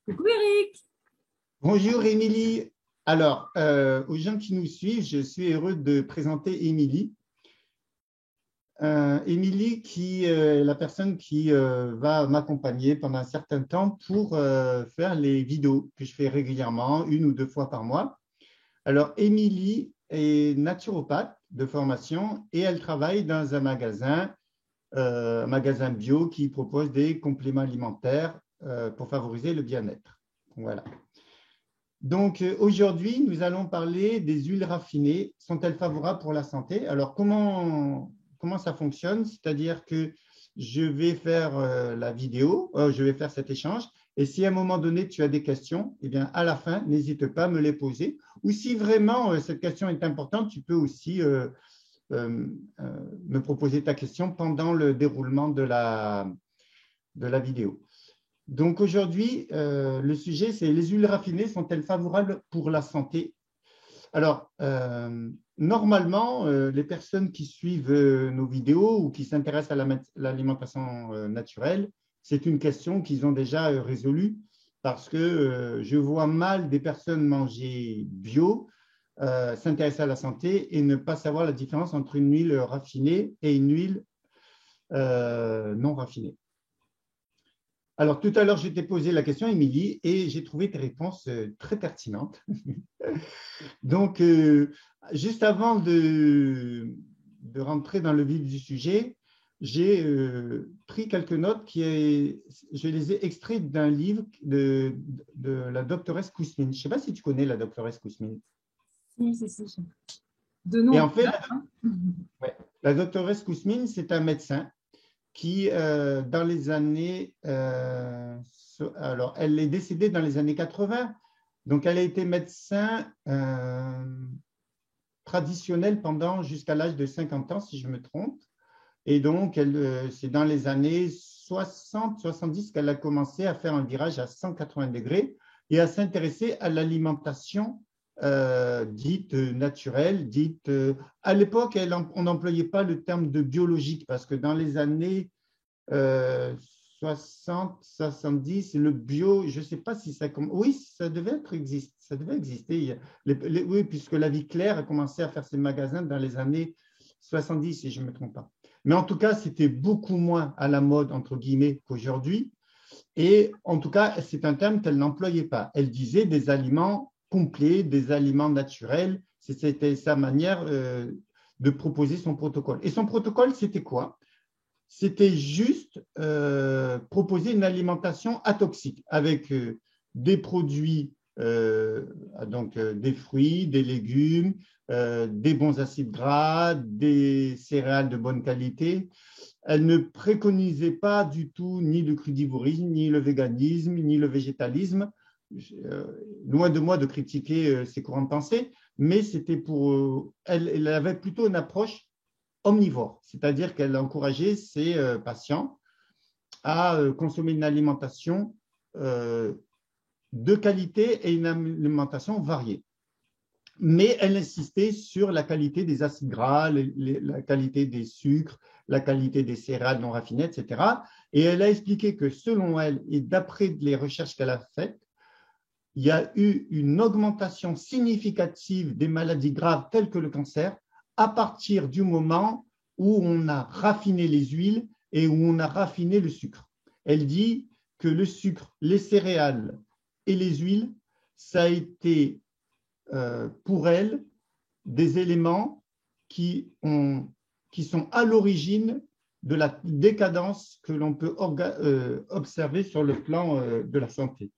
Coucou Eric. Bonjour Émilie. Alors, aux gens qui nous suivent, je suis heureux de présenter Émilie. Émilie qui est la personne qui va m'accompagner pendant un certain temps pour faire les vidéos que je fais régulièrement, une ou deux fois par mois. Alors, Émilie est naturopathe de formation et elle travaille dans un magasin bio qui propose des compléments alimentaires pour favoriser le bien-être. Voilà. Donc, aujourd'hui, nous allons parler des huiles raffinées. Sont-elles favorables pour la santé? Alors, comment ça fonctionne? C'est-à-dire que je vais faire la vidéo, je vais faire cet échange. Et si à un moment donné, tu as des questions, eh bien, à la fin, n'hésite pas à me les poser. Ou si vraiment cette question est importante, tu peux aussi euh, me proposer ta question pendant le déroulement de la vidéo. Donc aujourd'hui, le sujet, c'est les huiles raffinées sont-elles favorables pour la santé? Alors, normalement, les personnes qui suivent nos vidéos ou qui s'intéressent à l'alimentation naturelle, c'est une question qu'ils ont déjà résolue parce que je vois mal des personnes manger bio, s'intéresser à la santé et ne pas savoir la différence entre une huile raffinée et une huile non raffinée. Alors, tout à l'heure, je t'ai posé la question, Émilie, et j'ai trouvé tes réponses très pertinentes. Donc, juste avant de rentrer dans le vif du sujet, j'ai pris quelques notes je les ai extraites d'un livre de la doctoresse Kousmine. Je ne sais pas si tu connais la doctoresse Kousmine. Si. De nom Et en en fait, fait. ouais, la doctoresse Kousmine, c'est un médecin qui, dans les années, alors elle est décédée dans les années 80, donc elle a été médecin traditionnel pendant jusqu'à l'âge de 50 ans, si je me trompe. Et donc, c'est dans les années 60-70 qu'elle a commencé à faire un virage à 180 degrés et à s'intéresser à l'alimentation dite naturelle, à l'époque, on n'employait pas le terme de biologique parce que dans les années 60, 70, le bio, je ne sais pas si ça oui, ça devait exister. Oui, puisque la Vie Claire a commencé à faire ses magasins dans les années 70, si je ne me trompe pas. Mais en tout cas, c'était beaucoup moins à la mode, entre guillemets, qu'aujourd'hui. Et en tout cas, c'est un terme qu'elle n'employait pas. Elle disait des aliments complets, des aliments naturels. C'était sa manière de proposer son protocole. Et son protocole, c'était quoi? C'était juste proposer une alimentation atoxique avec des produits, donc des fruits, des légumes, des bons acides gras, des céréales de bonne qualité. Elle ne préconisait pas du tout ni le crudivorisme, ni le véganisme, ni le végétalisme. Euh, Loin de moi de critiquer ces courants de pensée, mais c'était elle avait plutôt une approche omnivore, c'est-à-dire qu'elle encourageait ses patients à consommer une alimentation de qualité et une alimentation variée. Mais elle insistait sur la qualité des acides gras, la qualité des sucres, la qualité des céréales non raffinées, etc. Et elle a expliqué que selon elle, et d'après les recherches qu'elle a faites, il y a eu une augmentation significative des maladies graves telles que le cancer à partir du moment où on a raffiné les huiles et où on a raffiné le sucre. Elle dit que le sucre, les céréales et les huiles, ça a été pour elle des éléments qui sont à l'origine de la décadence que l'on peut observer sur le plan de la santé.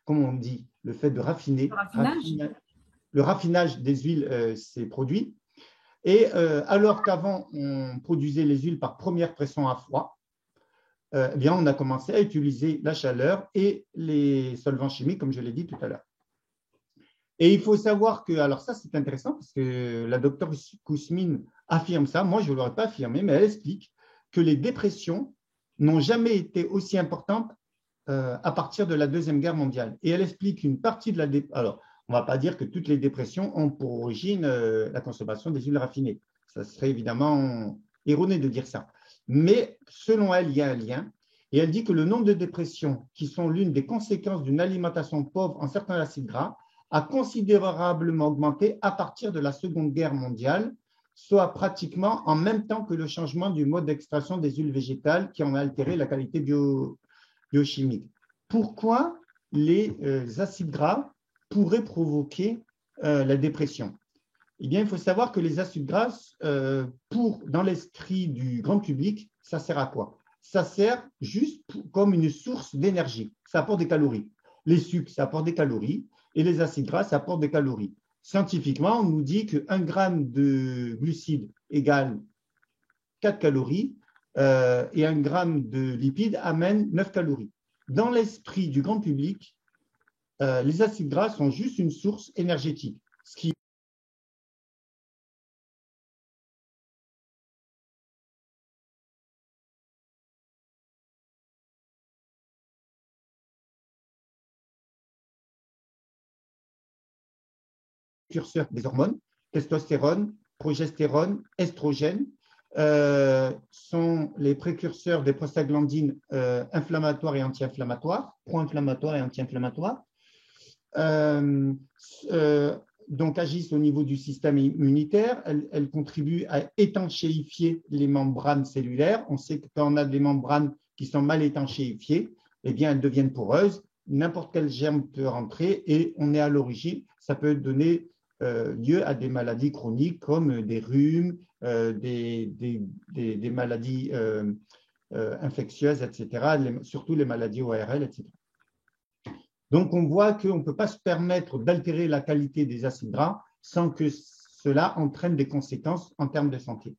comment on dit, le fait de raffiner, Le raffinage. le raffinage des huiles s'est produit. Et alors qu'avant, on produisait les huiles par première pression à froid, eh bien, on a commencé à utiliser la chaleur et les solvants chimiques, comme je l'ai dit tout à l'heure. Et il faut savoir que, alors ça c'est intéressant parce que la docteure Kousmine affirme ça, moi je ne l'aurais pas affirmé, mais elle explique que les dépressions n'ont jamais été aussi importantes à partir de la Deuxième Guerre mondiale. Et elle explique une partie de la dépression. Alors, on ne va pas dire que toutes les dépressions ont pour origine la consommation des huiles raffinées. Ça serait évidemment erroné de dire ça. Mais selon elle, il y a un lien. Et elle dit que le nombre de dépressions qui sont l'une des conséquences d'une alimentation pauvre en certains acides gras a considérablement augmenté à partir de la Seconde Guerre mondiale, soit pratiquement en même temps que le changement du mode d'extraction des huiles végétales qui en a altéré la qualité biochimique. Pourquoi les acides gras pourraient provoquer la dépression? Eh bien, il faut savoir que les acides gras, dans l'esprit du grand public, ça sert à quoi? Ça sert juste comme une source d'énergie. Ça apporte des calories. Les sucres, ça apporte des calories. Et les acides gras, ça apporte des calories. Scientifiquement, on nous dit qu'un gramme de glucides égale 4 calories et un gramme de lipides amène 9 calories. Dans l'esprit du grand public, les acides gras sont juste une source énergétique. Ce qui précurseurs des hormones, testostérone, progestérone, estrogène, sont les précurseurs des prostaglandines inflammatoires et anti-inflammatoires, pro-inflammatoires et anti-inflammatoires. Donc agissent au niveau du système immunitaire, elles contribuent à étanchéifier les membranes cellulaires. On sait que quand on a des membranes qui sont mal étanchéifiées, eh bien elles deviennent poreuses, n'importe quel germe peut rentrer et on est à l'origine, ça peut donner lieu à des maladies chroniques comme des rhumes, des maladies infectieuses, etc., surtout les maladies ORL, etc. Donc, on voit qu'on ne peut pas se permettre d'altérer la qualité des acides gras sans que cela entraîne des conséquences en termes de santé.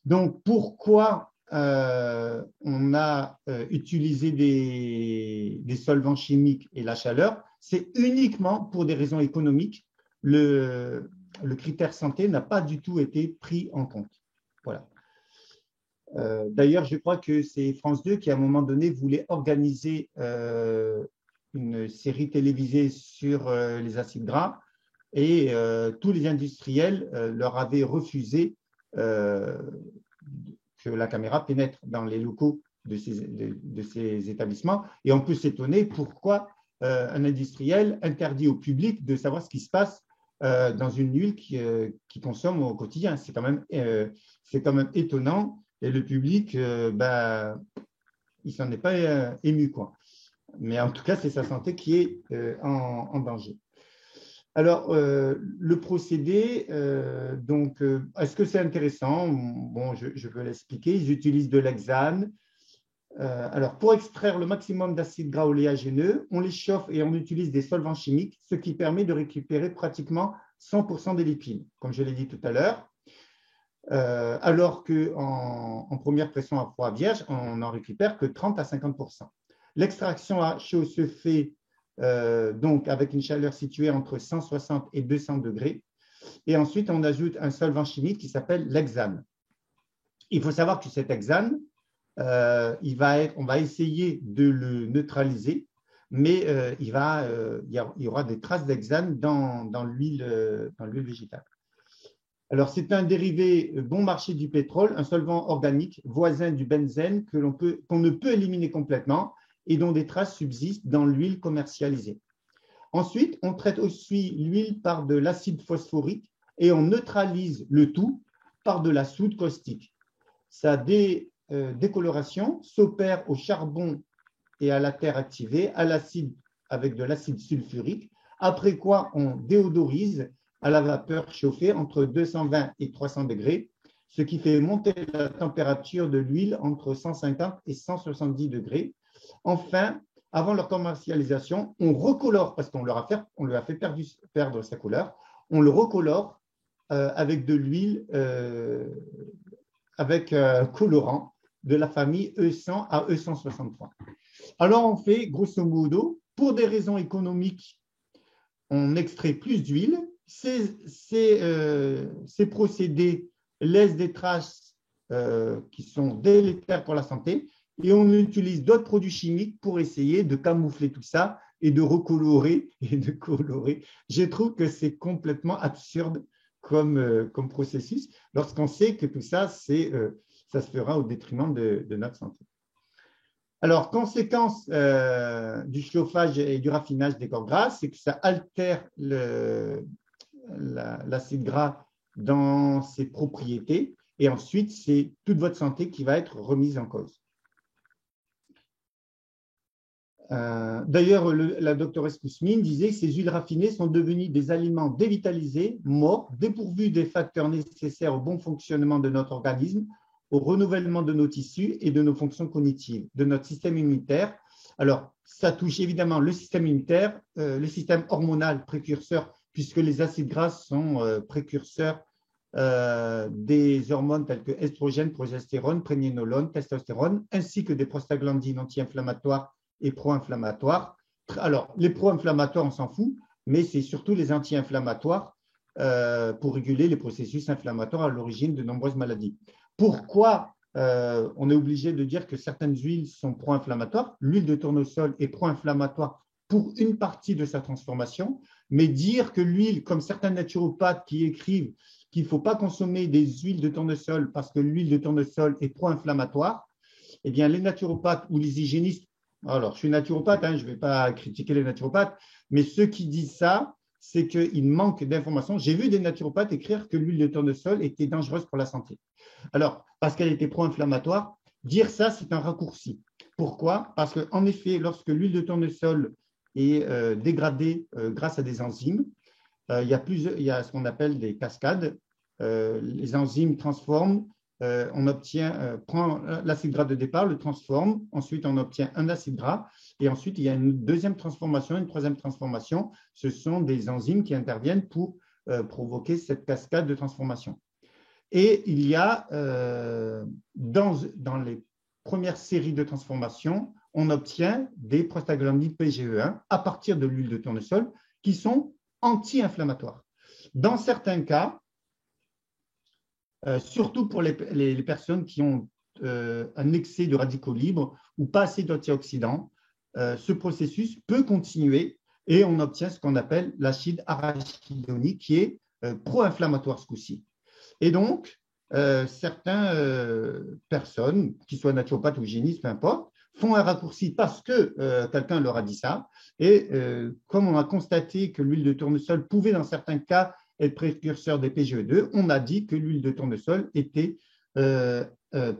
Donc, pourquoi on a utilisé des solvants chimiques et la chaleur? C'est uniquement pour des raisons économiques. Le critère santé n'a pas du tout été pris en compte. Voilà. D'ailleurs, je crois que c'est France 2 qui, à un moment donné, voulait organiser une série télévisée sur les acides gras et tous les industriels leur avaient refusé que la caméra pénètre dans les locaux de ces établissements. Et on peut s'étonner pourquoi un industriel interdit au public de savoir ce qui se passe dans une huile qui consomme au quotidien. C'est quand même étonnant. Et le public, il ne s'en est pas ému, quoi. Mais en tout cas, c'est sa santé qui est en danger. Alors, le procédé, est-ce que c'est intéressant? Bon, je peux l'expliquer. Ils utilisent de l'hexane. Alors, pour extraire le maximum d'acides gras oléagineux, on les chauffe et on utilise des solvants chimiques, ce qui permet de récupérer pratiquement 100% des lipides, comme je l'ai dit tout à l'heure. Alors qu'en première pression à froid vierge, on n'en récupère que 30 à 50%. L'extraction à chaud se fait donc avec une chaleur située entre 160 et 200 degrés. Et ensuite, on ajoute un solvant chimique qui s'appelle l'hexane. Il faut savoir que cet hexane, on va essayer de le neutraliser, mais il y aura des traces d'hexane dans l'huile végétale. Alors, c'est un dérivé bon marché du pétrole, un solvant organique voisin du benzène qu'on ne peut éliminer complètement et dont des traces subsistent dans l'huile commercialisée. Ensuite, on traite aussi l'huile par de l'acide phosphorique et on neutralise le tout par de la soude caustique. Sa décoloration s'opère au charbon et à la terre activée, avec de l'acide sulfurique, après quoi on déodorise à la vapeur chauffée entre 220 et 300 degrés, ce qui fait monter la température de l'huile entre 150 et 170 degrés. Enfin, avant leur commercialisation, on recolore, parce qu'on lui a fait perdre sa couleur, on le recolore avec de l'huile, avec colorant de la famille E100 à E163. Alors, on fait, grosso modo, pour des raisons économiques, on extrait plus d'huile. Ces procédés laissent des traces qui sont délétères pour la santé et on utilise d'autres produits chimiques pour essayer de camoufler tout ça et de recolorer et de colorer. Je trouve que c'est complètement absurde comme processus lorsqu'on sait que tout ça, ça se fera au détriment de notre santé. Alors, conséquence du chauffage et du raffinage des corps gras, c'est que ça altère l'acide gras dans ses propriétés et ensuite, c'est toute votre santé qui va être remise en cause. D'ailleurs, la doctoresse Kousmine disait que ces huiles raffinées sont devenues des aliments dévitalisés, morts, dépourvus des facteurs nécessaires au bon fonctionnement de notre organisme, au renouvellement de nos tissus et de nos fonctions cognitives, de notre système immunitaire. Alors, ça touche évidemment le système immunitaire, le système hormonal précurseur, puisque les acides gras sont précurseurs des hormones telles que estrogène, progestérone, prégnénolone, testostérone, ainsi que des prostaglandines anti-inflammatoires et pro-inflammatoires. Alors, les pro-inflammatoires, on s'en fout, mais c'est surtout les anti-inflammatoires pour réguler les processus inflammatoires à l'origine de nombreuses maladies. Pourquoi on est obligé de dire que certaines huiles sont pro-inflammatoires? L'huile de tournesol est pro-inflammatoire pour une partie de sa transformation, mais dire que l'huile, comme certains naturopathes qui écrivent qu'il ne faut pas consommer des huiles de tournesol parce que l'huile de tournesol est pro-inflammatoire, eh bien, les naturopathes ou les hygiénistes, alors je suis naturopathe, je ne vais pas critiquer les naturopathes, mais ceux qui disent ça, c'est qu'il manque d'informations. J'ai vu des naturopathes écrire que l'huile de tournesol était dangereuse pour la santé. Alors, parce qu'elle était pro-inflammatoire, dire ça, c'est un raccourci. Pourquoi? Parce qu'en effet, lorsque l'huile de tournesol est dégradée grâce à des enzymes, il y a ce qu'on appelle des cascades. Les enzymes transforment, prend l'acide gras de départ, le transforme, ensuite on obtient un acide gras, et ensuite il y a une deuxième transformation, une troisième transformation. Ce sont des enzymes qui interviennent pour provoquer cette cascade de transformation. Et il y a, dans les premières séries de transformation, on obtient des prostaglandines PGE1 à partir de l'huile de tournesol qui sont anti-inflammatoires. Dans certains cas, surtout pour les personnes qui ont un excès de radicaux libres ou pas assez d'antioxydants, ce processus peut continuer et on obtient ce qu'on appelle l'acide arachidonique qui est pro-inflammatoire ce coup-ci. Et donc, certaines personnes, qui soient naturopathes ou hygiénistes, peu importe, font un raccourci parce que quelqu'un leur a dit ça. Et comme on a constaté que l'huile de tournesol pouvait, dans certains cas, être précurseur des PGE2, on a dit que l'huile de tournesol était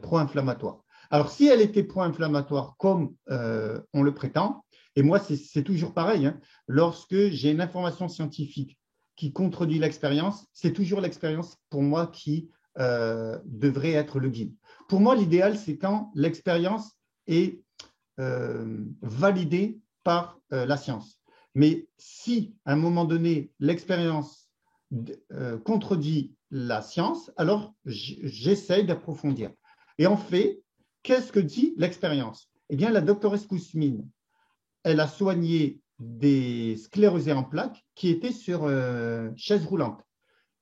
pro-inflammatoire. Alors, si elle était pro-inflammatoire comme on le prétend, et moi, c'est toujours pareil, lorsque j'ai une information scientifique qui contredit l'expérience, c'est toujours l'expérience pour moi qui devrait être le guide. Pour moi, l'idéal, c'est quand l'expérience est validée par la science. Mais si, à un moment donné, l'expérience contredit la science, alors j'essaye d'approfondir. Et en fait, qu'est-ce que dit l'expérience? Eh bien, la doctoresse Kousmine, elle a soigné des sclérosés en plaques qui étaient sur chaise roulante.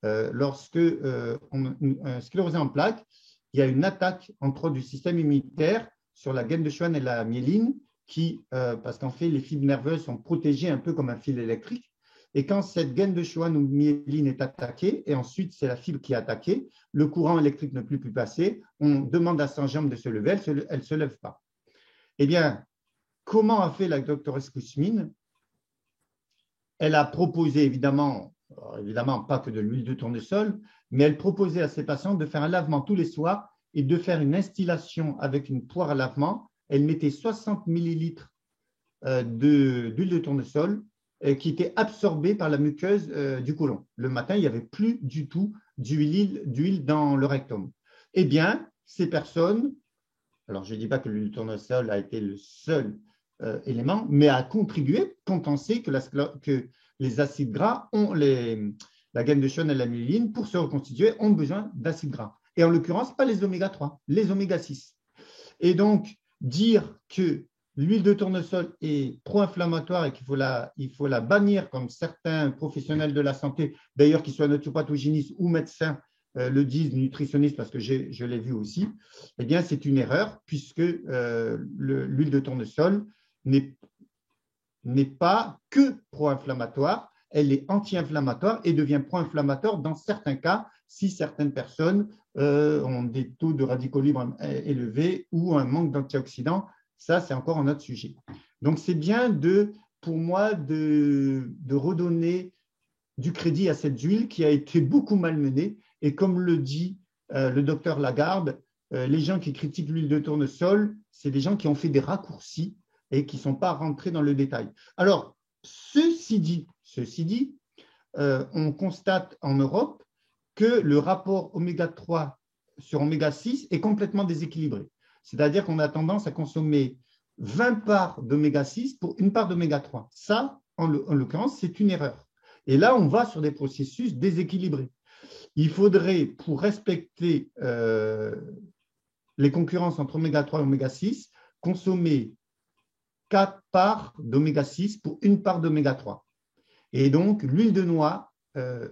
Lorsque un sclérosé en plaques, il y a une attaque entre autres du système immunitaire sur la gaine de Schwann et la myéline, parce qu'en fait, les fibres nerveuses sont protégées un peu comme un fil électrique. Et quand cette gaine de Schwann ou myéline est attaquée, et ensuite c'est la fibre qui est attaquée, le courant électrique ne peut plus passer, on demande à sa jambe de se lever, elle ne se lève pas. Eh bien, comment a fait la doctoresse Kousmine? Elle a proposé évidemment pas que de l'huile de tournesol, mais elle proposait à ses patients de faire un lavement tous les soirs et de faire une instillation avec une poire à lavement. Elle mettait 60 millilitres d'huile de tournesol qui était absorbée par la muqueuse du côlon. Le matin, il n'y avait plus du tout d'huile dans le rectum. Eh bien, ces personnes, alors je ne dis pas que l'huile de tournesol a été le seul élément, mais à contribuer quand on sait que les acides gras la gaine de Schwann et la myéline, pour se reconstituer, ont besoin d'acides gras. Et en l'occurrence, pas les oméga 3, les oméga 6. Et donc, dire que l'huile de tournesol est pro-inflammatoire et qu'il faut la bannir, comme certains professionnels de la santé, d'ailleurs qu'ils soient naturopathes ou hygiénistes ou médecins, le disent, nutritionnistes, parce que je l'ai vu aussi, eh bien, c'est une erreur, puisque l'huile de tournesol n'est pas que pro-inflammatoire, elle est anti-inflammatoire et devient pro-inflammatoire dans certains cas si certaines personnes ont des taux de radicaux libres élevés ou un manque d'antioxydants. Ça, c'est encore un autre sujet. Donc, c'est bien pour moi de redonner du crédit à cette huile qui a été beaucoup malmenée. Et comme le dit le docteur Lagarde, les gens qui critiquent l'huile de tournesol, c'est des gens qui ont fait des raccourcis et qui ne sont pas rentrés dans le détail. Alors, ceci dit, on constate en Europe que le rapport oméga 3 sur oméga 6 est complètement déséquilibré. C'est-à-dire qu'on a tendance à consommer 20 parts d'oméga 6 pour une part d'oméga 3. Ça, en l'occurrence, c'est une erreur. Et là, on va sur des processus déséquilibrés. Il faudrait, pour respecter les concurrences entre oméga 3 et oméga 6, consommer 4 parts d'oméga 6 pour une part d'oméga 3. Et donc, l'huile de noix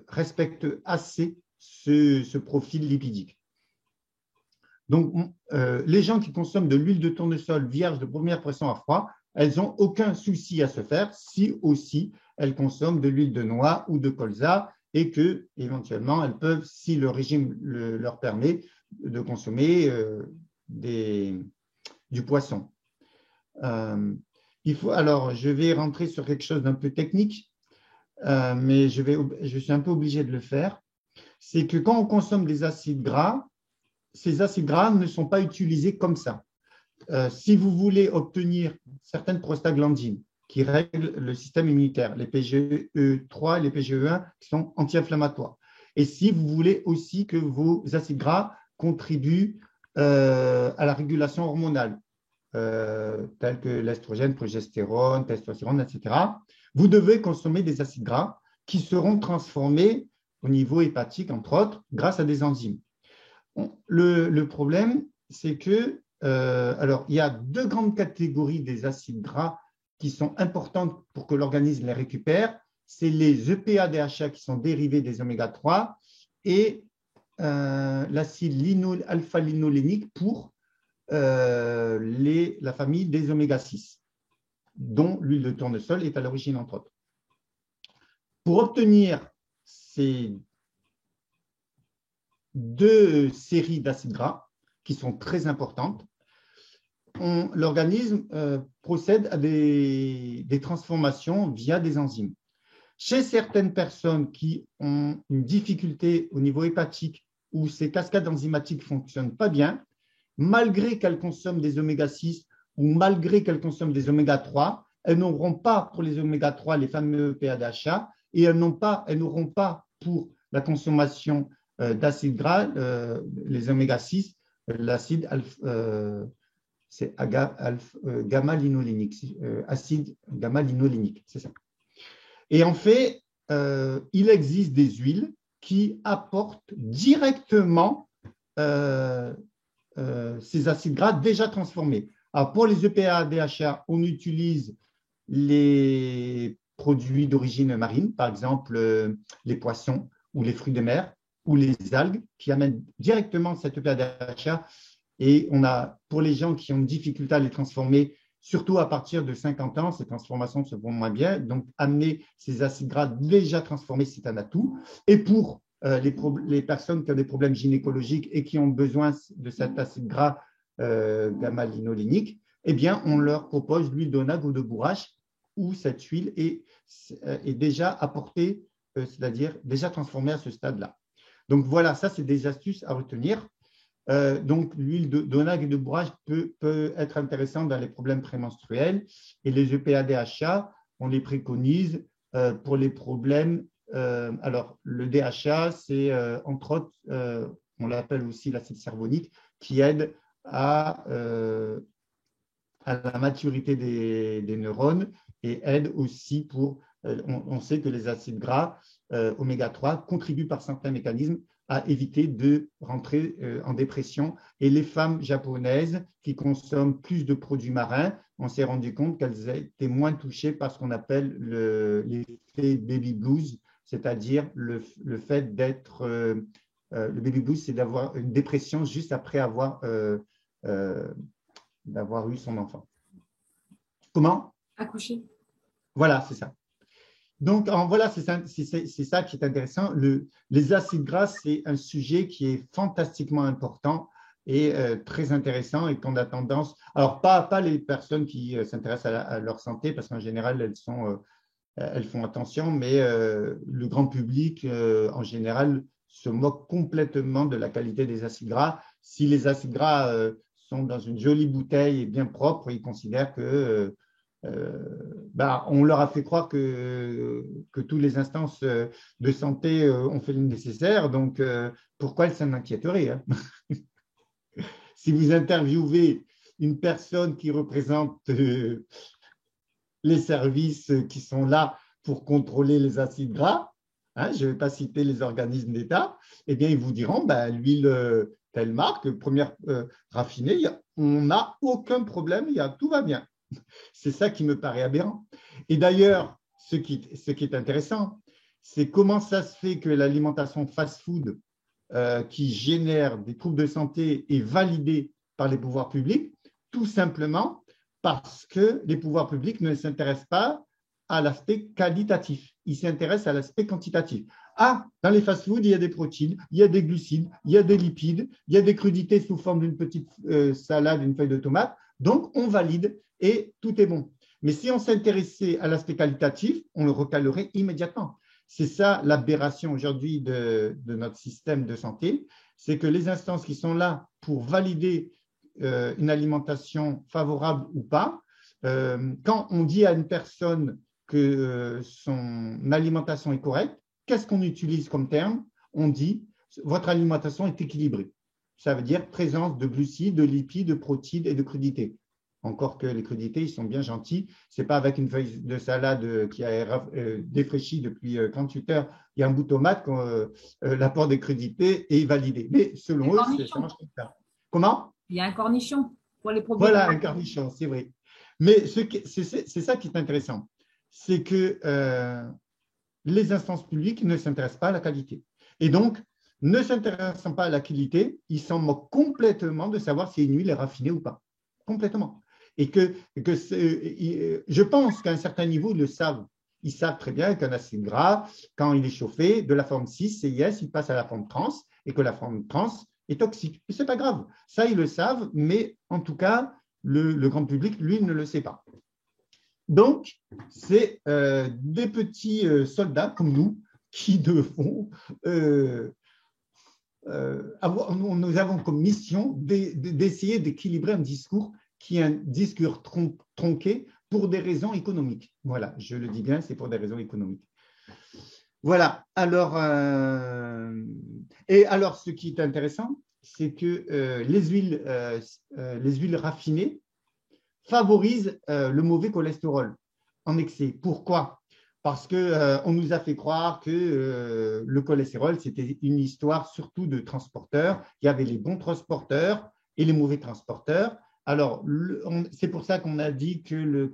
respecte assez ce profil lipidique. Donc, les gens qui consomment de l'huile de tournesol vierge de première pression à froid, elles n'ont aucun souci à se faire si aussi elles consomment de l'huile de noix ou de colza et que, éventuellement, elles peuvent, si le régime leur permet, de consommer du poisson. Alors, je vais rentrer sur quelque chose d'un peu technique, mais je suis un peu obligé de le faire. C'est que quand on consomme des acides gras, ces acides gras ne sont pas utilisés comme ça. Si vous voulez obtenir certaines prostaglandines qui règlent le système immunitaire, les PGE3 et les PGE1 qui sont anti-inflammatoires, et si vous voulez aussi que vos acides gras contribuent à la régulation hormonale, tels que l'estrogène, progestérone, testostérone, etc., vous devez consommer des acides gras qui seront transformés au niveau hépatique, entre autres, grâce à des enzymes. Le problème, c'est que, alors, il y a deux grandes catégories des acides gras qui sont importantes pour que l'organisme les récupère. C'est les EPA-DHA qui sont dérivés des oméga 3 et l'acide alpha-linolénique pour la famille des oméga 6, dont l'huile de tournesol est à l'origine, entre autres. Pour obtenir ces deux séries d'acides gras qui sont très importantes, l'organisme procède à des transformations via des enzymes. Chez certaines personnes qui ont une difficulté au niveau hépatique où ces cascades enzymatiques ne fonctionnent pas bien, malgré qu'elles consomment des oméga 6 ou malgré qu'elles consomment des oméga 3, elles n'auront pas pour les oméga 3 les fameux EPA-DHA et elles n'auront pas pour la consommation d'acides gras, les oméga 6, l'acide c'est gamma-linolénique, acide gamma-linolénique, c'est ça. Et en fait, il existe des huiles qui apportent directement ces acides gras déjà transformés. Alors, pour les EPA-DHA, on utilise les produits d'origine marine, par exemple les poissons ou les fruits de mer ou les algues qui amènent directement cette EPA-DHA. Et pour les gens qui ont une difficulté à les transformer, surtout à partir de 50 ans, ces transformations se font moins bien. Donc, amener ces acides gras déjà transformés, c'est un atout. Et pour les personnes qui ont des problèmes gynécologiques et qui ont besoin de cet acide gras gamma-linolénique, eh bien, on leur propose l'huile d'onagre ou de bourrache où cette huile est déjà apportée, c'est-à-dire déjà transformée à ce stade-là. Donc, voilà, ça, c'est des astuces à retenir. Donc, l'huile d'onagre et de bourrache peut être intéressante dans les problèmes prémenstruels et les EPA-DHA, on les préconise pour les problèmes. Alors, le DHA, c'est entre autres, on l'appelle aussi l'acide cervonique, qui aide à à la maturité des neurones et aident aussi pour, on sait que les acides gras oméga 3 contribuent par certains mécanismes à éviter de rentrer en dépression. Et les femmes japonaises qui consomment plus de produits marins, on s'est rendu compte qu'elles étaient moins touchées par ce qu'on appelle l'effet baby blues, c'est-à-dire le fait d'être… le baby blues, c'est d'avoir une dépression juste après d'avoir eu son enfant. Comment? Accoucher. Voilà, c'est ça. Donc, voilà, c'est ça qui est intéressant. Les acides gras, c'est un sujet qui est fantastiquement important et très intéressant et qu'on a tendance… Alors, pas les personnes qui s'intéressent à leur santé, parce qu'en général, elles font attention, mais le grand public, en général, se moque complètement de la qualité des acides gras. Si les acides gras sont dans une jolie bouteille et bien propre, ils considèrent que… on leur a fait croire que toutes les instances de santé ont fait le nécessaire, donc pourquoi elles s'en inquiéteraient, hein? Si vous interviewez une personne qui représente les services qui sont là pour contrôler les acides gras, hein, je ne vais pas citer les organismes d'État, eh bien, ils vous diront, l'huile telle marque, première raffinée, on n'a aucun problème, tout va bien. C'est ça qui me paraît aberrant. Et d'ailleurs, ce qui est intéressant, c'est comment ça se fait que l'alimentation fast-food qui génère des troubles de santé est validée par les pouvoirs publics, tout simplement parce que les pouvoirs publics ne s'intéressent pas à l'aspect qualitatif, ils s'intéressent à l'aspect quantitatif. Ah, dans les fast-foods, il y a des protéines, il y a des glucides, il y a des lipides, il y a des crudités sous forme d'une petite salade, une feuille de tomate, donc on valide et tout est bon. Mais si on s'intéressait à l'aspect qualitatif, on le recalerait immédiatement. C'est ça l'aberration aujourd'hui de notre système de santé, c'est que les instances qui sont là pour valider une alimentation favorable ou pas, quand on dit à une personne que son alimentation est correcte, qu'est-ce qu'on utilise comme terme? On dit votre alimentation est équilibrée. Ça veut dire présence de glucides, de lipides, de protéines et de crudités. Encore que les crudités, ils sont bien gentils. Ce n'est pas avec une feuille de salade qui a défraîchi depuis 48 heures, il y a un bout de tomate, l'apport des crudités est validé. Mais selon eux, ça marche comme ça. Comment? Il y a un cornichon pour les problèmes. Voilà, un cornichon, c'est vrai. Mais c'est ça qui est intéressant. C'est que les instances publiques ne s'intéressent pas à la qualité. Et donc, ne s'intéressant pas à la qualité, ils s'en moquent complètement de savoir si une huile est raffinée ou pas. Complètement. Et je pense qu'à un certain niveau, ils le savent. Ils savent très bien qu'un acide gras, quand il est chauffé, de la forme 6, CIS, il passe à la forme trans, et que la forme trans est toxique. Et ce n'est pas grave. Ça, ils le savent, mais en tout cas, le grand public, lui, ne le sait pas. Donc, c'est des petits soldats comme nous qui devons nous avons comme mission d'essayer d'équilibrer un discours qui est un discours tronqué pour des raisons économiques. Voilà, je le dis bien, c'est pour des raisons économiques. Voilà, alors, ce qui est intéressant, c'est que les huiles raffinées favorisent le mauvais cholestérol en excès. Pourquoi? Parce qu'on nous a fait croire que le cholestérol, c'était une histoire surtout de transporteurs. Il y avait les bons transporteurs et les mauvais transporteurs. Alors, c'est pour ça qu'on a dit que le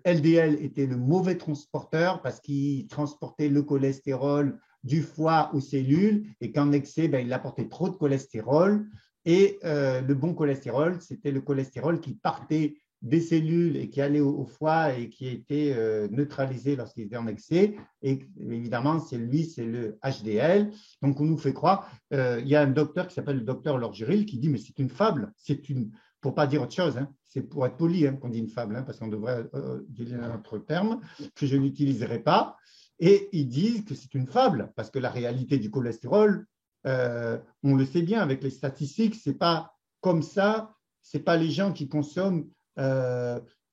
LDL était le mauvais transporteur parce qu'il transportait le cholestérol du foie aux cellules et qu'en excès, il apportait trop de cholestérol. Et le bon cholestérol, c'était le cholestérol qui partait des cellules et qui allait au foie et qui était neutralisé lorsqu'il était en excès. Et évidemment, c'est le HDL. Donc, on nous fait croire, il y a un docteur qui s'appelle le docteur Lorgeril qui dit, mais c'est une fable, pour ne pas dire autre chose, hein, c'est pour être poli qu'on dit une fable, hein, parce qu'on devrait utiliser un autre terme que je n'utiliserai pas. Et ils disent que c'est une fable, parce que la réalité du cholestérol, on le sait bien avec les statistiques, ce n'est pas comme ça, ce n'est pas les gens qui consomment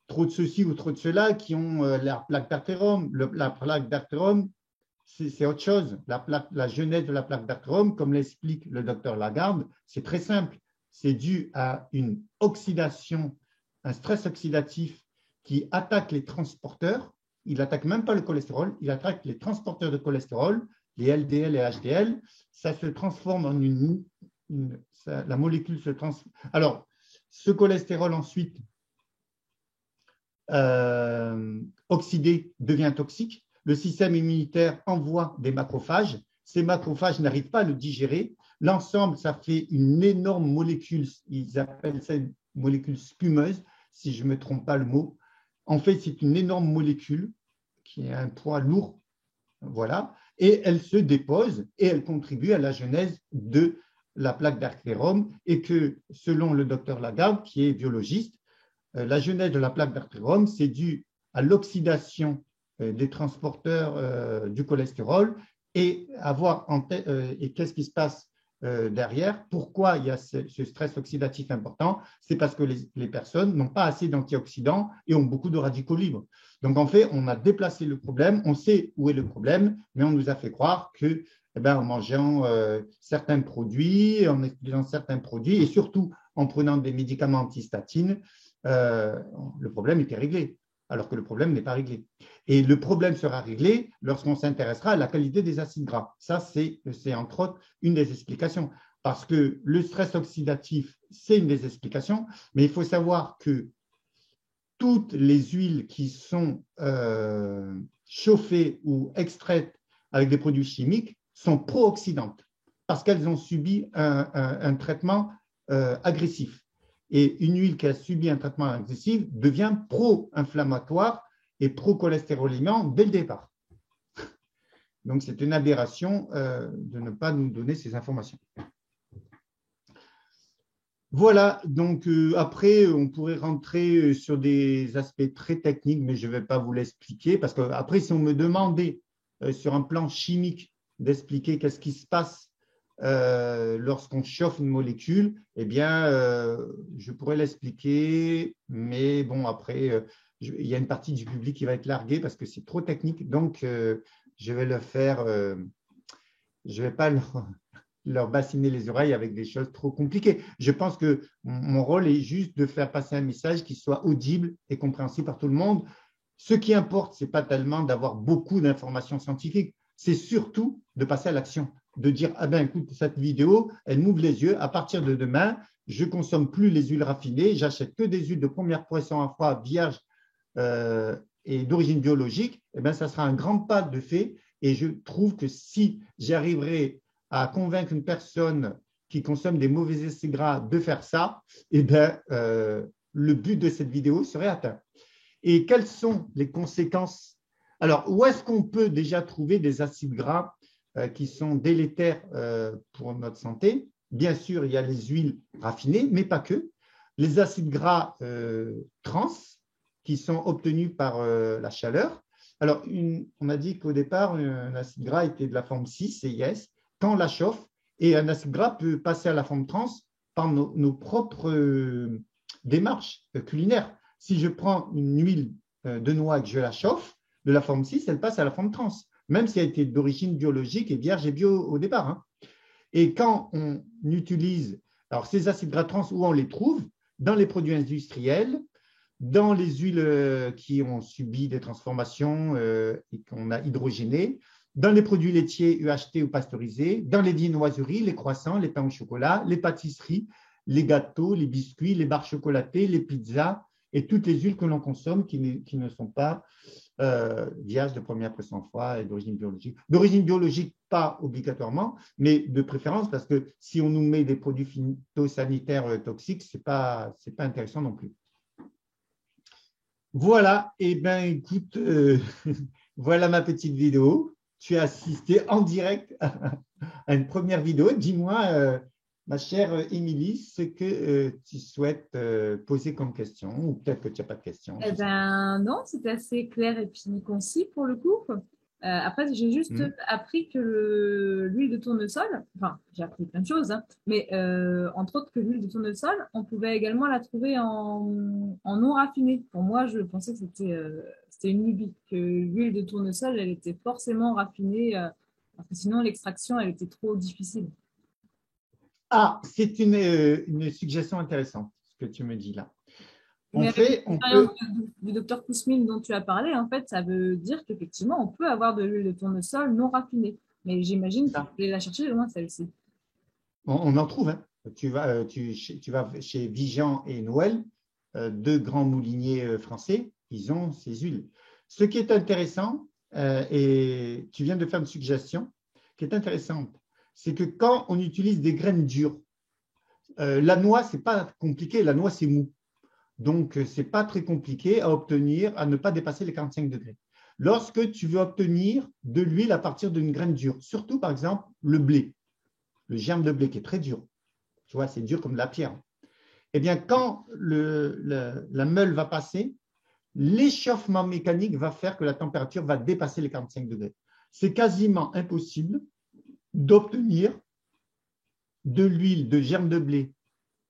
trop de ceci ou trop de cela qui ont la plaque d'athérome. La plaque d'athérome, c'est autre chose. La genèse de la plaque d'athérome, comme l'explique le docteur Lagarde, c'est très simple. c'est dû à une oxydation, un stress oxydatif qui attaque les transporteurs. Il n'attaque même pas le cholestérol, il attaque les transporteurs de cholestérol, les LDL et HDL. Ça se transforme en la molécule se transforme. Alors, ce cholestérol ensuite oxydé devient toxique. Le système immunitaire envoie des macrophages. Ces macrophages n'arrivent pas à le digérer. L'ensemble, ça fait une énorme molécule. Ils appellent ça une molécule spumeuse, si je ne me trompe pas le mot. En fait, c'est une énorme molécule qui a un poids lourd, voilà, et elle se dépose et elle contribue à la genèse de la plaque d'artérome et que, selon le docteur Lagarde, qui est biologiste, la genèse de la plaque d'artérome, c'est dû à l'oxydation des transporteurs du cholestérol et et qu'est-ce qui se passe derrière. Pourquoi il y a ce stress oxydatif important? C'est parce que les personnes n'ont pas assez d'antioxydants et ont beaucoup de radicaux libres. Donc, en fait, on a déplacé le problème, on sait où est le problème, mais on nous a fait croire que, en mangeant certains produits, en utilisant certains produits et surtout en prenant des médicaments antistatines, le problème était réglé, alors que le problème n'est pas réglé. Et le problème sera réglé lorsqu'on s'intéressera à la qualité des acides gras. Ça, c'est entre autres une des explications. Parce que le stress oxydatif, c'est une des explications, mais il faut savoir que toutes les huiles qui sont chauffées ou extraites avec des produits chimiques sont pro-oxydantes parce qu'elles ont subi un traitement agressif. Et une huile qui a subi un traitement agressif devient pro-inflammatoire et pro-cholestérolisant dès le départ. Donc, c'est une aberration de ne pas nous donner ces informations. Voilà, donc après, on pourrait rentrer sur des aspects très techniques, mais je ne vais pas vous l'expliquer, parce qu'après, si on me demandait sur un plan chimique d'expliquer qu'est-ce qui se passe lorsqu'on chauffe une molécule, eh bien, je pourrais l'expliquer, mais bon, après, il y a une partie du public qui va être larguée parce que c'est trop technique, donc je vais le faire, je ne vais pas leur bassiner les oreilles avec des choses trop compliquées. Je pense que mon rôle est juste de faire passer un message qui soit audible et compréhensible par tout le monde. Ce qui importe, ce n'est pas tellement d'avoir beaucoup d'informations scientifiques, c'est surtout de passer à l'action, de dire « Ah ben écoute, cette vidéo, elle m'ouvre les yeux, à partir de demain, je ne consomme plus les huiles raffinées, j'achète que des huiles de première pression à foie vierge et d'origine biologique, eh ben, ça sera un grand pas de fait et je trouve que si j'arriverai à convaincre une personne qui consomme des mauvais acides gras de faire ça, eh bien, le but de cette vidéo serait atteint. Et quelles sont les conséquences? Alors, où est-ce qu'on peut déjà trouver des acides gras qui sont délétères pour notre santé? Bien sûr, il y a les huiles raffinées, mais pas que. Les acides gras trans qui sont obtenus par la chaleur. Alors, on a dit qu'au départ, un acide gras était de la forme 6, CIS. Quand on la chauffe, et un acide gras peut passer à la forme trans par nos propres démarches culinaires. Si je prends une huile de noix et que je la chauffe, de la forme 6, elle passe à la forme trans, même si elle était d'origine biologique et vierge et bio au départ. Hein. Et quand on utilise alors ces acides gras trans, où on les trouve? Dans les produits industriels, dans les huiles qui ont subi des transformations et qu'on a hydrogénées, dans les produits laitiers UHT ou pasteurisés, dans les viennoiseries, les croissants, les pains au chocolat, les pâtisseries, les gâteaux, les biscuits, les barres chocolatées, les pizzas et toutes les huiles que l'on consomme qui ne sont pas vierges de première pression à foie et d'origine biologique. D'origine biologique, pas obligatoirement, mais de préférence parce que si on nous met des produits phytosanitaires toxiques, ce n'est pas intéressant non plus. Voilà, et bien écoute, voilà ma petite vidéo. Tu as assisté en direct à une première vidéo. Dis-moi, ma chère Émilie, ce que tu souhaites poser comme question, ou peut-être que tu n'as pas de question. Eh bien, non, c'est assez clair et puis concis pour le coup. Après, j'ai juste appris que l'huile de tournesol, enfin, j'ai appris plein de choses, hein, mais entre autres que l'huile de tournesol, on pouvait également la trouver en non raffinée. Pour moi, je pensais que c'était une lubie, que l'huile de tournesol, elle était forcément raffinée, parce que sinon l'extraction, elle était trop difficile. Ah, c'est une suggestion intéressante, ce que tu me dis là. Mais avec On l'expérience peut, du docteur Kousmine dont tu as parlé, en fait, ça veut dire qu'effectivement, on peut avoir de l'huile de tournesol non raffinée. Mais j'imagine qu'il faut ça, aller la chercher loin, celle-ci. on en trouve. Hein. Tu vas chez Vigan et Noël, deux grands mouliniers français, ils ont ces huiles. Ce qui est intéressant, et tu viens de faire une suggestion qui est intéressante, c'est que quand on utilise des graines dures, la noix, ce n'est pas compliqué, la noix, c'est mou. Donc, ce n'est pas très compliqué à obtenir, à ne pas dépasser les 45 degrés. Lorsque tu veux obtenir de l'huile à partir d'une graine dure, surtout par exemple le blé, le germe de blé qui est très dur, tu vois, c'est dur comme de la pierre. Eh bien, quand la meule va passer, l'échauffement mécanique va faire que la température va dépasser les 45 degrés. C'est quasiment impossible d'obtenir de l'huile de germe de blé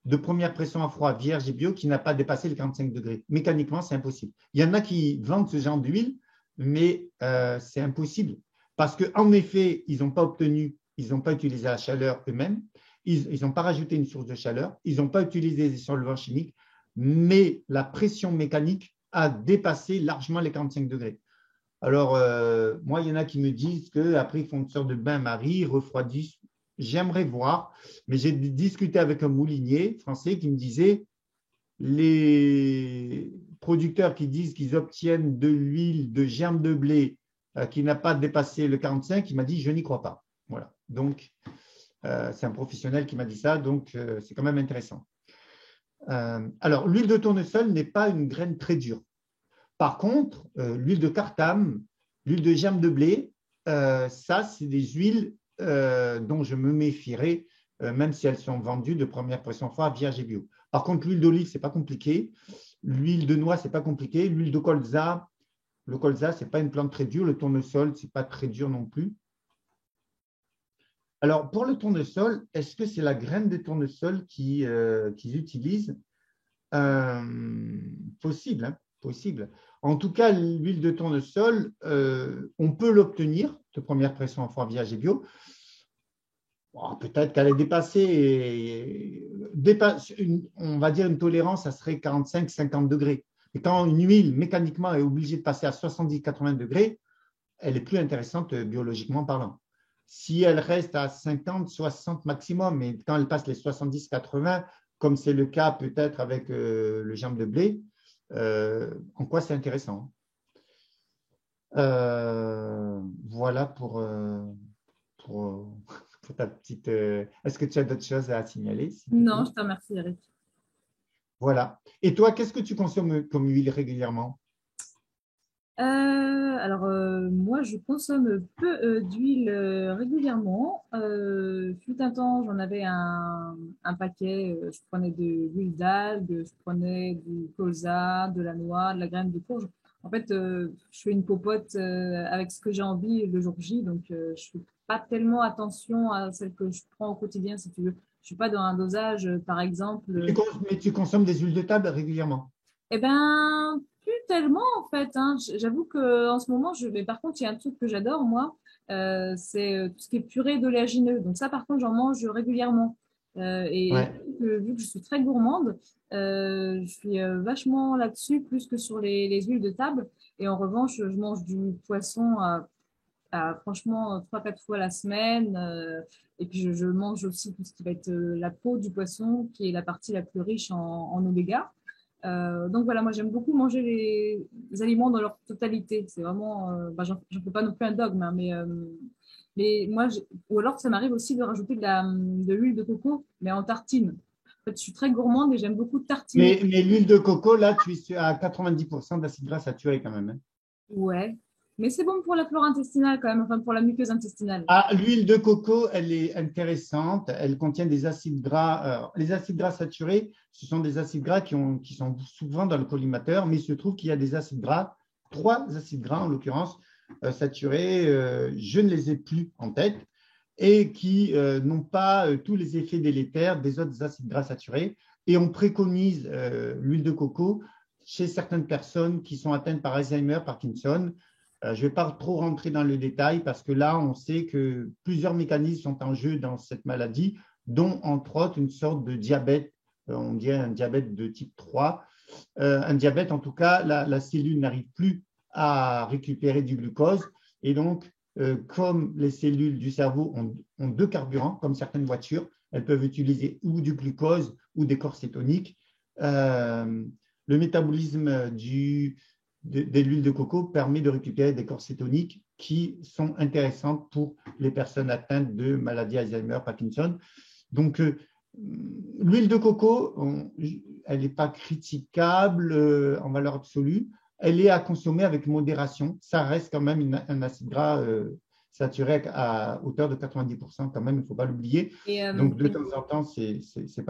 de première pression à froid vierge et bio qui n'a pas dépassé les 45 degrés. Mécaniquement, c'est impossible. Il y en a qui vendent ce genre d'huile, mais c'est impossible parce qu'en effet, ils n'ont pas obtenu, ils n'ont pas utilisé la chaleur eux-mêmes, ils n'ont pas rajouté une source de chaleur, ils n'ont pas utilisé des solvants chimiques, mais la pression mécanique a dépassé largement les 45 degrés. Alors, moi, il y en a qui me disent qu'après, ils font une sorte de bain-marie, ils refroidissent. J'aimerais voir, mais j'ai discuté avec un moulinier français qui me disait les producteurs qui disent qu'ils obtiennent de l'huile de germe de blé qui n'a pas dépassé le 45, il m'a dit je n'y crois pas. Voilà. Donc, c'est un professionnel qui m'a dit ça, donc c'est quand même intéressant. Alors, l'huile de tournesol n'est pas une graine très dure. Par contre, l'huile de cartame, l'huile de germe de blé, ça, c'est des huiles dont je me méfierais, même si elles sont vendues de première pression froide vierge et bio. Par contre, l'huile d'olive, ce n'est pas compliqué. L'huile de noix, ce n'est pas compliqué. L'huile de colza, le colza, ce n'est pas une plante très dure. Le tournesol, ce n'est pas très dur non plus. Alors, pour le tournesol, est-ce que c'est la graine de tournesol qu'ils utilisent? Possible, hein, possible. En tout cas, l'huile de tournesol, on peut l'obtenir de première pression en froid vierge et bio. Bon, peut-être qu'elle est dépassée, on va dire une tolérance, ça serait 45-50 degrés. Et quand une huile, mécaniquement, est obligée de passer à 70-80 degrés, elle est plus intéressante biologiquement parlant. Si elle reste à 50-60 maximum, mais quand elle passe les 70-80, comme c'est le cas peut-être avec le germe de blé, en quoi c'est intéressant. Voilà pour ta petite. Est-ce que tu as d'autres choses à signaler, s'il te Non, plaît? je te remercie, Eric. Voilà. Et toi, qu'est-ce que tu consommes comme huile régulièrement? Moi, je consomme peu d'huile régulièrement. Fut un temps, j'en avais un paquet. Je prenais de l'huile d'algue, je prenais du colza, de la noix, de la graine de courge. En fait, je fais une popote avec ce que j'ai envie le jour J, donc je fais pas tellement attention à celle que je prends au quotidien, si tu veux. Je suis pas dans un dosage, par exemple. Mais tu consommes des huiles de table régulièrement? Eh ben, plus tellement en fait. Hein. J'avoue que en ce moment, mais par contre, il y a un truc que j'adore moi, c'est tout ce qui est purée d'oléagineux. Donc ça, par contre, j'en mange régulièrement. Et Ouais. vu que je suis très gourmande, je suis vachement là-dessus, plus que sur les huiles de table. Et en revanche, je mange du poisson franchement 3-4 fois la semaine. Et puis je mange aussi tout ce qui va être la peau du poisson, qui est la partie la plus riche en oméga. Donc voilà, moi j'aime beaucoup manger les aliments dans leur totalité. C'est vraiment, j'en fais pas non plus un dogme, hein, mais moi, ou alors ça m'arrive aussi de rajouter de l'huile de coco, mais en tartine. En fait, je suis très gourmande et j'aime beaucoup tartiner. Mais l'huile de coco, là, tu es à 90% d'acide gras saturé quand même. Hein. Ouais, mais c'est bon pour la flore intestinale quand même, enfin pour la muqueuse intestinale. Ah, l'huile de coco, elle est intéressante. Elle contient des acides gras. Les acides gras saturés, ce sont des acides gras qui sont souvent dans le collimateur, mais il se trouve qu'il y a des acides gras, 3 acides gras en l'occurrence, saturés. Je ne les ai plus en tête et qui n'ont pas tous les effets délétères des autres acides gras saturés. Et on préconise l'huile de coco chez certaines personnes qui sont atteintes par Alzheimer, Parkinson. Je ne vais pas trop rentrer dans le détail parce que là, on sait que plusieurs mécanismes sont en jeu dans cette maladie, dont entre autres une sorte de diabète, on dirait un diabète de type 3. Un diabète, en tout cas, la cellule n'arrive plus à récupérer du glucose. Et donc, comme les cellules du cerveau ont deux carburants, comme certaines voitures, elles peuvent utiliser ou du glucose ou des corps cétoniques. Le métabolisme de l'huile de coco permet de récupérer des corps cétoniques qui sont intéressants pour les personnes atteintes de maladies Alzheimer, Parkinson. Donc, l'huile de coco, elle n'est pas critiquable en valeur absolue. Elle est à consommer avec modération. Ça reste quand même un acide gras saturé à hauteur de 90% quand même, il ne faut pas l'oublier. Donc, de temps en temps, ce n'est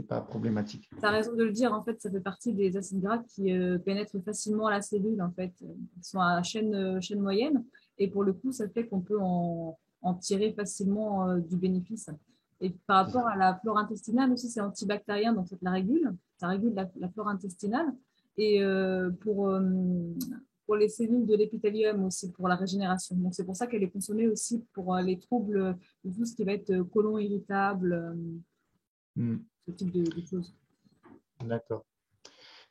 pas problématique. Tu as raison de le dire, en fait, ça fait partie des acides gras qui pénètrent facilement la cellule, en fait. Ils sont à chaîne moyenne et pour le coup, ça fait qu'on peut en tirer facilement du bénéfice. Et par rapport à la flore intestinale aussi, c'est antibactérien, donc ça régule la flore intestinale. Et pour les cellules de l'épithélium aussi, pour la régénération. Donc c'est pour ça qu'elle est consommée aussi pour les troubles de tout ce qui va être côlon irritable, ce type de choses. D'accord.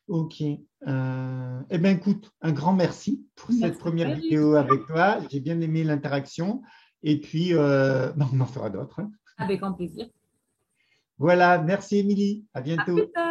Ok. Eh bien, écoute, un grand merci pour cette première vidéo avec toi. J'ai bien aimé l'interaction. Et puis, on en fera d'autres. Avec grand plaisir. Voilà. Merci, Émilie. À bientôt. À plus tard.